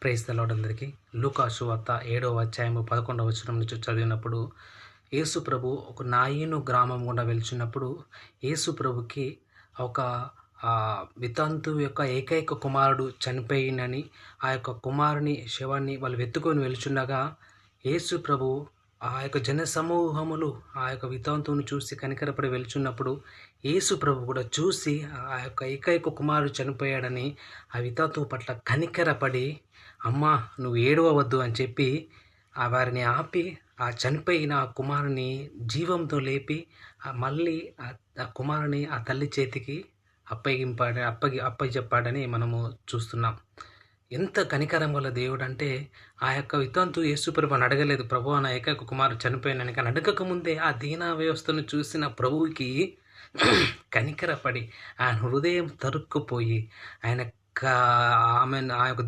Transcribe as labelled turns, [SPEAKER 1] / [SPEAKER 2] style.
[SPEAKER 1] Praise the lord అందరికీ. లూకా సువార్త 7వ అధ్యాయము 11వ వచనం నుంచి చదివినప్పుడు, యేసు ప్రభు ఒక నాయీను గ్రామం గుండా వెళ్తున్నప్పుడు యేసు ప్రభుకి ఒక వితంతువు యొక్క ఏకైక కుమారుడు చనిపోయిందని, ఆ యొక్క కుమారుని శవాన్ని వాళ్ళు వెతుకొని వెళ్తుండగా యేసు ప్రభు ఆ యొక్క జన సమూహములు ఆ యొక్క వితంతువును చూసి కనికరపడి వెళ్తున్నప్పుడు యేసు ప్రభు కూడా చూసి ఆ యొక్క ఏకైక కుమారుడు చనిపోయాడని ఆ వితంతువు పట్ల కనికరపడి, అమ్మా నువ్వు ఏడవవద్దు అని చెప్పి వారిని ఆపి ఆ చనిపోయిన ఆ కుమారుని జీవంతో లేపి మళ్ళీ ఆ కుమారుని ఆ తల్లి చేతికి అప్పచెప్పాడని మనము చూస్తున్నాం. ఎంత కనికరం గల దేవుడు అంటే, ఆ యొక్క వితంతు యేసుప్రభుని అడగలేదు, ప్రభు నా ఏకైక కుమారుడు చనిపోయినని. కానీ అడగకముందే ఆ దీనా వ్యవస్థను చూసిన ప్రభువుకి కనికరపడి ఆయన హృదయం తరుక్కుపోయి ఆ యొక్క